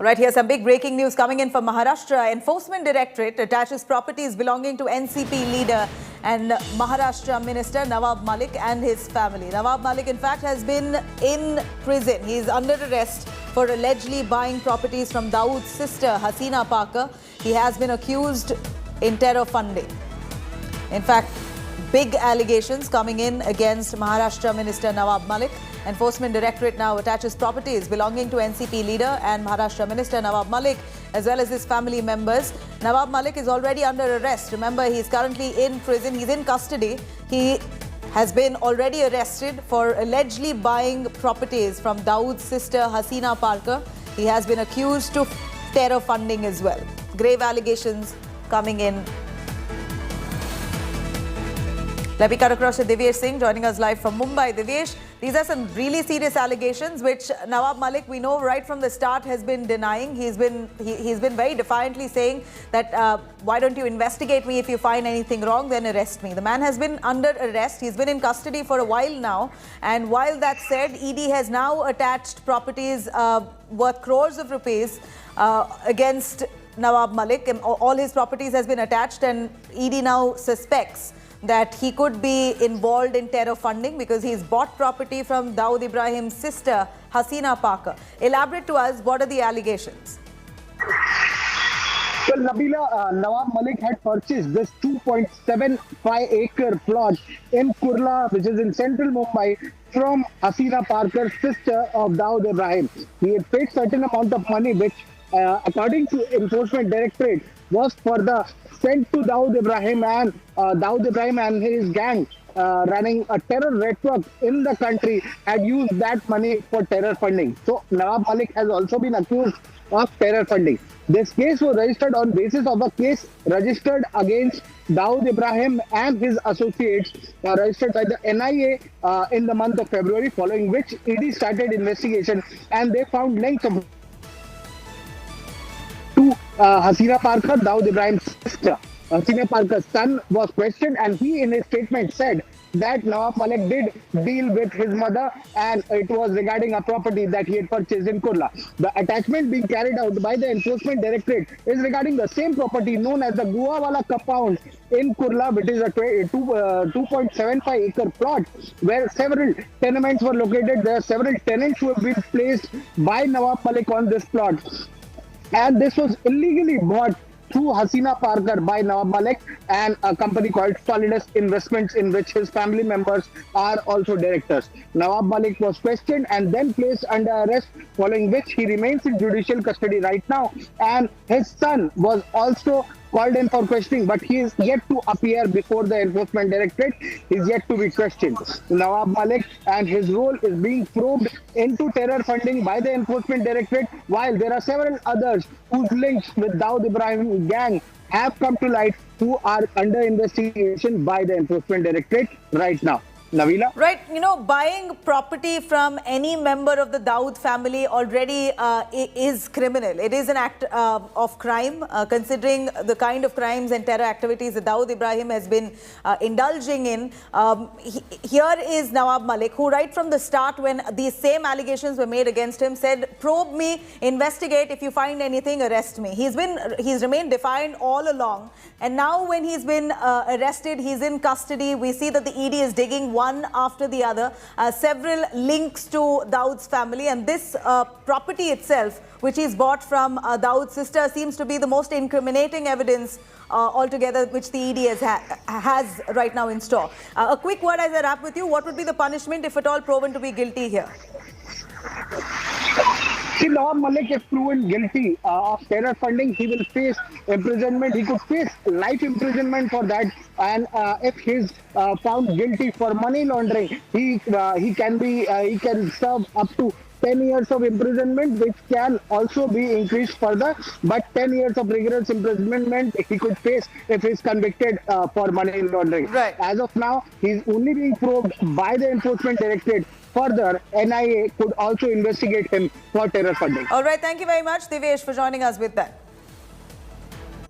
All right, here's some big breaking news coming in from Maharashtra. Enforcement Directorate attaches properties belonging to NCP leader and Maharashtra Minister Nawab Malik and his family. Nawab Malik, in fact, has been in prison. He is under arrest for allegedly buying properties from Dawood's sister, Hasina Parker. He has been accused in terror funding. In fact, big allegations coming in against Maharashtra Minister Nawab Malik. Enforcement Directorate now attaches properties belonging to NCP leader and Maharashtra Minister Nawab Malik, as well as his family members. Nawab Malik is already under arrest. Remember, he is currently in prison. He's in custody. He has been already arrested for allegedly buying properties from Dawood's sister, Hasina Parker. He has been accused of terror funding as well. Grave allegations coming in. Let me cut across to Divyesh Singh, joining us live from Mumbai. Divyesh, these are some really serious allegations which Nawab Malik, we know right from the start, has been denying. He's been very defiantly saying that why don't you investigate me? If you find anything wrong, then arrest me. The man has been under arrest. He's been in custody for a while now. And while that said, ED has now attached properties worth crores of rupees against Nawab Malik. All his properties has been attached, and ED now suspects that he could be involved in terror funding because he's bought property from Dawood Ibrahim's sister, Hasina Parker. Elaborate to us, what are the allegations? Well, Nabila, Nawab Malik had purchased this 2.75-acre plot in Kurla, which is in central Mumbai, from Hasina Parker's sister of Dawood Ibrahim. He had paid certain amount of money, which, according to Enforcement Directorate, was further sent to Dawood Ibrahim and his gang running a terror network in the country had used that money for terror funding. So Nawab Malik has also been accused of terror funding. This case was registered on basis of a case registered against Dawood Ibrahim and his associates, registered by the NIA in the month of February, following which ED started investigation, and they found links of Hasina Parker, Dawood Ibrahim's sister. Hasina Parker's son was questioned, and he in his statement said that Nawab Malik did deal with his mother, and it was regarding a property that he had purchased in Kurla. The attachment being carried out by the Enforcement Directorate is regarding the same property known as the Guawala compound in Kurla, which is a 2.75-acre plot where several tenements were located. There are several tenants who have been placed by Nawab Malik on this plot. And this was illegally bought through Hasina Parker by Nawab Malik and a company called Solidus Investments, in which his family members are also directors. Nawab Malik was questioned and then placed under arrest, following which he remains in judicial custody right now. And his son was also called in for questioning, but he is yet to appear before the Enforcement Directorate. He is yet to be questioned. Nawab Malik and his role is being probed into terror funding by the Enforcement Directorate, while there are several others whose links with Dawood Ibrahim gang have come to light, who are under investigation by the Enforcement Directorate right now. Navila? Right, you know, buying property from any member of the Dawood family already is criminal. It is an act of crime, considering the kind of crimes and terror activities that Dawood Ibrahim has been indulging in. Here is Nawab Malik, who right from the start, when these same allegations were made against him, said, probe me, investigate, if you find anything, arrest me. He's remained defiant all along. And now when he's been arrested, he's in custody. We see that the ED is digging one after the other, several links to Dawood's family, and this property itself, which is bought from Dawood's sister, seems to be the most incriminating evidence altogether, which the ED has right now in store. A quick word as I wrap with you, what would be the punishment if at all proven to be guilty here? See, Nawab Malik, if proven guilty of terror funding, he will face imprisonment. He could face life imprisonment for that. And if he's found guilty for money laundering, he can serve up to 10 years of imprisonment, which can also be increased further. But 10 years of rigorous imprisonment he could face if he's convicted for money laundering. Right. As of now, he's only being probed by the Enforcement Directorate. Further, NIA could also investigate him for terror funding. All right, thank you very much, Divyesh, for joining us with that.